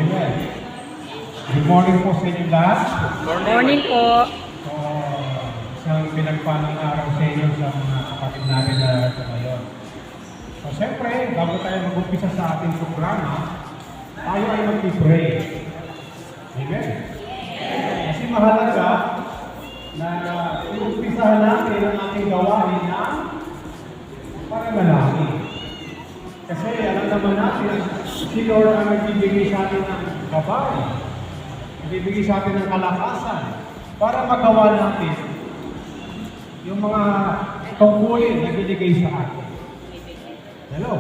Amen. Good morning po sa inyo lahat. Morning po. So, isang pinagpalang araw sa inyo sa mga kapatid natin na ito ngayon. So, siyempre, bago tayo mag-umpisa sa ating programa, tayo ay mag-pray. Amen. Kasi mahalaga na iumpisahan natin ang ating gawain na para malaki. Kasi alam naman natin, si Lord ang nagbibigay sa atin ng gabay, nagbibigay sa atin ng kalakasan para magawa natin yung mga tungkulin na binigay sa atin. Hello?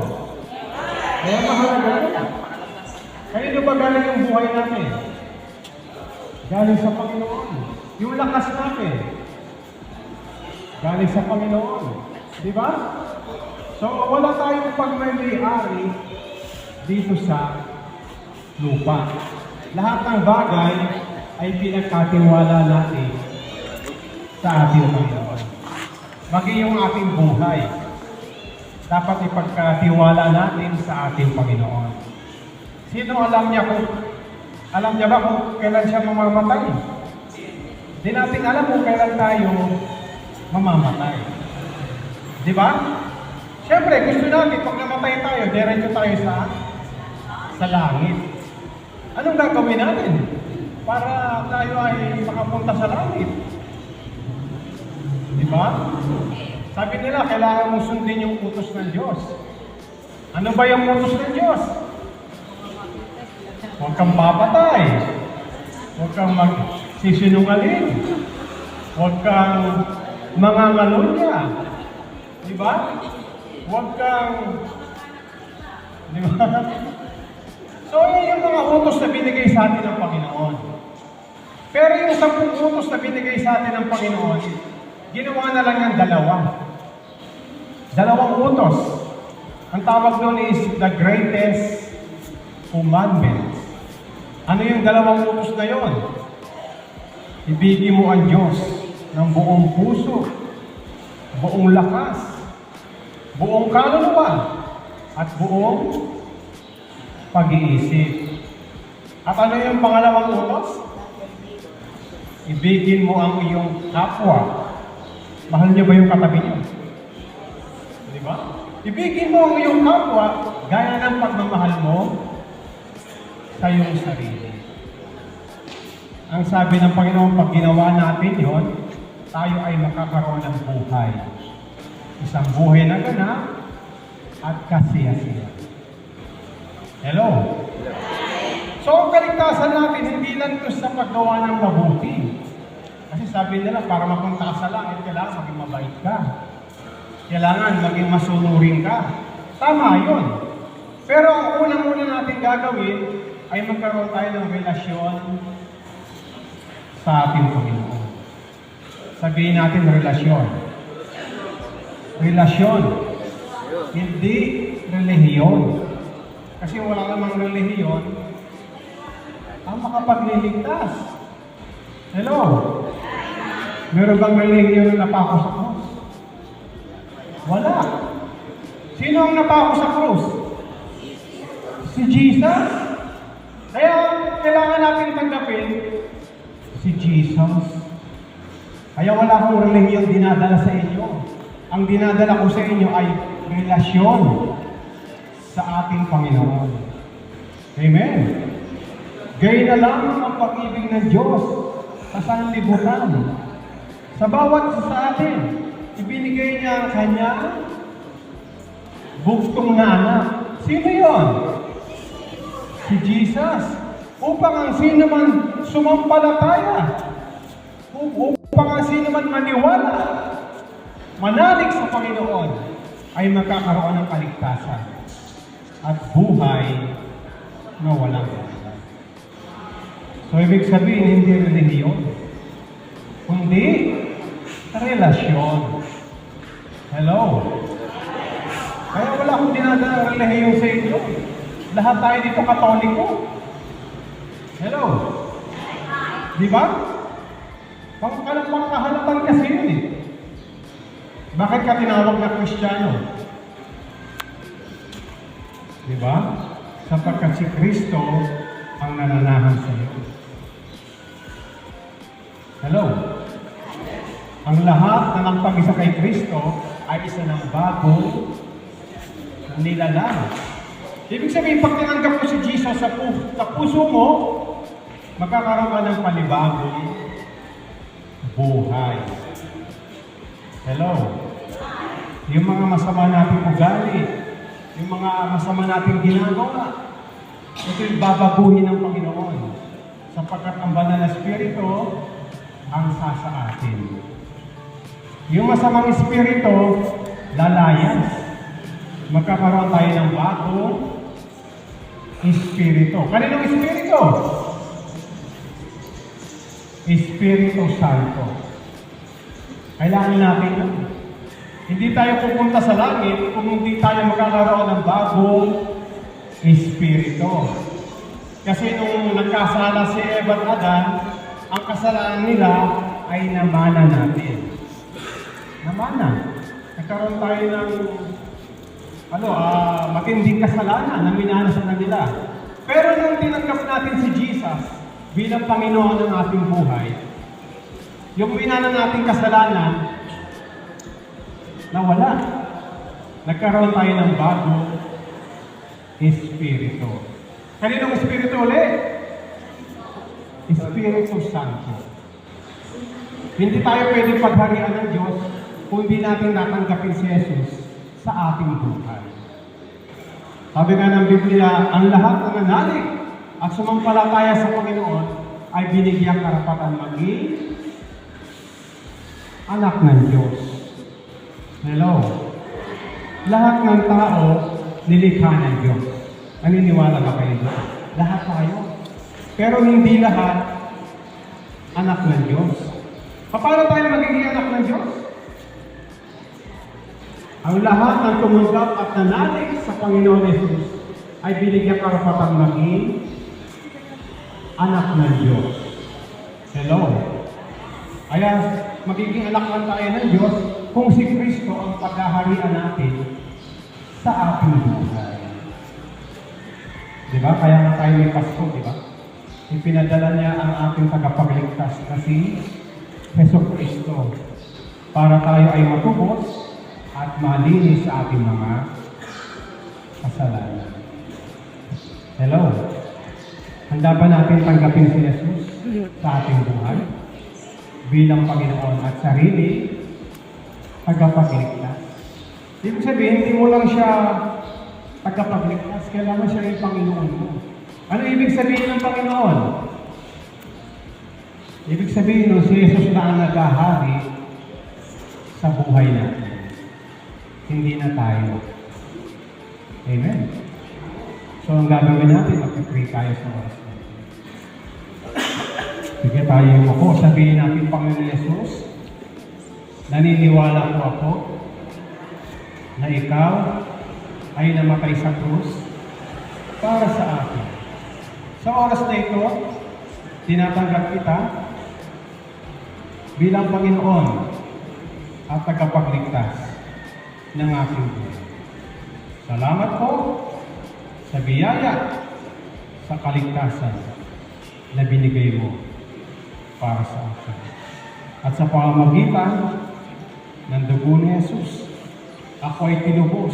Kaya mahalaga yun. Kanino ba galing yung buhay natin? Galing sa Panginoon. Yung lakas natin, galing sa Panginoon. Di ba? So, wala tayong pagmamayari dito sa lupa. Lahat ng bagay ay pinagkatiwala natin sa ating Panginoon. Maging yung ating buhay, dapat ipagkatiwala natin sa ating Panginoon. Sino alam niya ba kung kailan siya mamamatay? Hindi natin alam kung kailan tayo mamamatay. Di ba? Siyempre, gusto natin, pag namatay tayo, diretso tayo sa langit. Anong gagawin natin para tayo ay makapunta sa langit? Di ba? Sabi nila, kailangan mong sundin yung utos ng Diyos. Ano ba yung utos ng Diyos? Huwag kang papatay. Huwag kang magsisinungaling. Huwag kang mangangalunya. Di ba? Huwag kang... Di ba? So, yun yung mga utos na binigay sa atin ng Panginoon. Pero yung 10 utos na binigay sa atin ng Panginoon, ginawa na lang yung dalawang utos. Ang tawag doon is the greatest commandment. Ano yung dalawang utos na yon? Ibigin mo ang Diyos ng buong puso, buong lakas, buong kaluluwa, at buong pag-iisip. At ano yung pangalawang utos? Ibigin mo ang iyong kapwa. Mahal niyo ba yung katabi niyo? Di ba? Ibigin mo ang iyong kapwa gaya ng pagmamahal mo sa iyong sarili. Ang sabi ng Panginoon, pag ginawa natin yon, tayo ay makakaroon ng buhay. Isang buhay na ganap at kasiyasiya. Hello? So, ang kaligtasan natin, hindi lang ito sa paggawa ng mabuti. Kasi sabi nila, para mapunta ka sa langit, kailangan maging mabait ka. Kailangan maging masunurin ka. Tama yun. Pero ang unang-una natin gagawin ay magkaroon tayo ng relasyon sa ating Panginoon. Sabihin natin relasyon. Relasyon. Hindi relihiyon. Kasi wala namang relihiyon ang makapagliligtas. Hello? Meron bang relihiyon na napako sa krus? Wala. Sino ang napako sa krus? Si Jesus. Kaya kailangan natin tanggapin si Jesus. Kaya wala akong relihiyon dinadala sa inyo. Ang dinadala ko sa inyo ay relasyon sa ating Panginoon. Amen. Gaya na lang ang pag-ibig ng Diyos sa sanlibutan. Sa bawat sa atin, ibinigay niya ang kanyang bugtong na anak. Sino yon? Si Jesus. Upang ang sino man sumampalataya, upang ang sino man maniwala, manalig sa Panginoon, ay magkakaroon ng kaligtasan at buhay na walang hanggan. So, ibig sabihin, hindi relihiyon, kundi relasyon. Hello? Kaya wala akong dinadala relihiyon sa inyo. Lahat tayo dito Katoliko. Hello? Di ba? Pangkahalatan kasi yun eh. Bakit ka tinawag na Kristiyano? Di ba? Sapagkat si Kristo ang manananahan sa iyo. Hello? Ang lahat na nagpag-isa kay Kristo ay isa ng bagong nilalang. Ibig sabihin, pag tinanggap mo si Jesus sa puso mo, magkakaroon ka ng panibagong buhay. Hello? Yung mga masama nating ugali, yung mga masama nating ginagawa, ito'y babaguhin ng Panginoon. Sapagkat ang banal na Espiritu ang sasa atin. Yung masamang Espiritu, lalayas. Magkakaroon tayo ng bagong Espiritu. Kaninong Espiritu? Espiritu Santo. Kailangan natin yun. Hindi tayo pupunta sa langit kung hindi tayo magkakaroon ng bagong Espiritu. Kasi nung nagkasala si Eva at Adan, ang kasalanan nila ay namana natin. Namana. Nagkaroon tayo ng matinding kasalanan na minanasan na nila. Pero nung tinanggap natin si Jesus bilang Panginoon ng ating buhay, yung minana nating kasalanan, nawala. Nagkaroon tayo ng bagong Espiritu. Kaninong Espiritu ulit? Espiritu Santo. Hindi tayo pwedeng pagharian ng Diyos kung hindi natin natanggapin si Jesus sa ating buhay. Sabi nga ng Biblia, ang lahat ng nanalig at sumampalataya sa Panginoon ay binigyang karapatan maging anak ng Diyos. Hello? Lahat ng tao nilikha ng Diyos. Naniniwala ba kayo doon? Lahat tayo. Pero hindi lahat anak ng Diyos. Paano tayo magiging anak ng Diyos? Ang lahat ng tumanggap at nanalig sa Panginoon Jesus ay binigyan karapatang maging anak ng Diyos. Hello? Kaya magiging anak lang tayo ng Diyos kung si Kristo ang paghaharian natin sa ating buhay. Diba? Kaya nga tayo may Pasko, diba? Ipinadala niya ang ating tagapagligtas na si Jesu Kristo para tayo ay matubos at malinis sa ating mga kasalanan. Hello? Handa ba natin tanggapin si Jesus sa ating buhay bilang Panginoon at sarili tagapagligtas? Ibig sabihin, hindi mo lang siya tagapagligtas, kailangan siya yung Panginoon mo. Ano ibig sabihin ng Panginoon? Ibig sabihin nun, si Jesus na ang naghahari sa buhay natin. Hindi na tayo. Amen. So, ang gagawin natin, mag-pray tayo sa oras natin. Sige tayo ako, sabihin natin, Panginoon Jesus, naniniwala po ako na ikaw ay namatay sa krus para sa akin. Sa oras na ito, tinatanggap kita bilang Panginoon at tagapagligtas ng aking buhay. Salamat po sa biyaya, sa kaligtasan na binigay mo para sa akin. At sa pamamagitan ng dugo ni Jesus, ako ay tinubos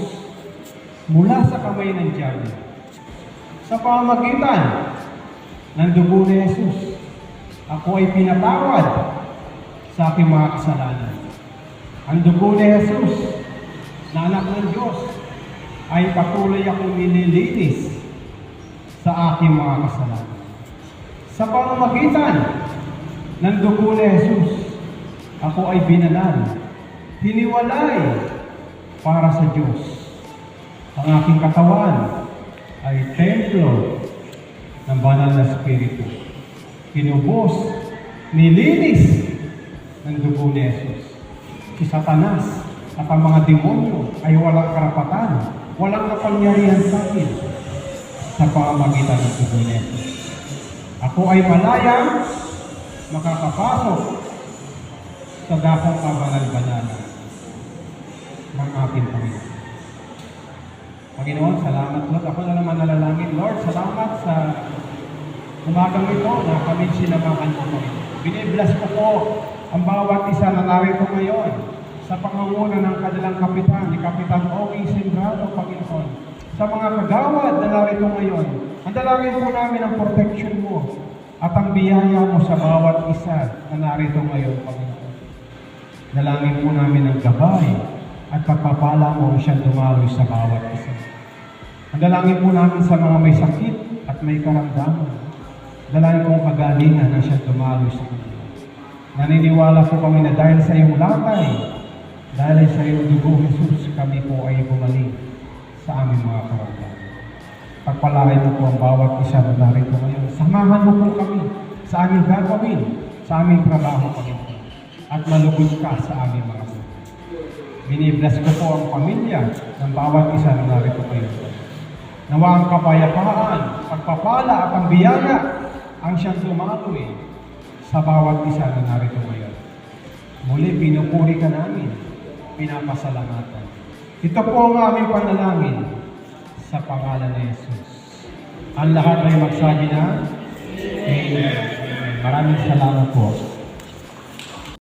mula sa kamay ng diablo. Sa pamamagitan ng dugo ni Jesus, ako ay pinatawad sa aking mga kasalanan. Ang dugo ni Jesus na anak ng Diyos ay patuloy akong nililinis sa aking mga kasalanan. Sa pamamagitan ng dugo ni Jesus, ako ay binalan, hiniwalay para sa Diyos. Ang aking katawan ay templo ng banal na Espiritu. Kinubos, nilinis ng dugo ni Jesus. Si Satanas at ang mga demonyo ay walang karapatan, walang kapangyarihan sa akin sa pamamagitan ng dugo ni Jesus. Ako ay malayang makakapasok sa dakong kabanal-banalan ng ating Panginoon. Panginoon, salamat Lord. Ako na naman nalalangin, Lord, salamat sa umagang ito na kami sinamahan mo kami. Binibless ko po ang bawat isa na narito ngayon sa pangunguna ng kanilang kapitan, ni Kapitan Ogie Sembrado, Panginoon. Sa mga kagawad na narito ngayon, ang dalangin po namin ang protection mo at ang biyaya mo sa bawat isa na narito ngayon, Panginoon. Dalangin po namin ang gabay at pagpapala mo siyang dumaloy sa bawat isa. Ang dalangin po namin sa mga may sakit at may karamdaman. Dalangin kong kagalingan na siya dumaloy sa kanila. Naniniwala po kami na dahil sa iyong latay, dahil sa iyong dugo, Jesus, kami po ay gumaling sa aming mga karamdaman. Pagpalain mo po ang bawat isa na narito ngayon. Samahan mo po kami sa aming gagawin, sa aming trabaho, Panginoon. At malugod ka sa aming mga buhay. Binibless ko po ang pamilya ng bawat isa na narito ngayon. Nawa ang kapayapaan, pagpapala at ang biyaya ang siyang dumaloy sa bawat isa na narito ngayon. Muli, pinupuri ka namin, pinapasalamatan. Ito po ang aming panalangin sa pangalan ni Jesus. Ang lahat ay magsabi na, Amen. Maraming salamat po.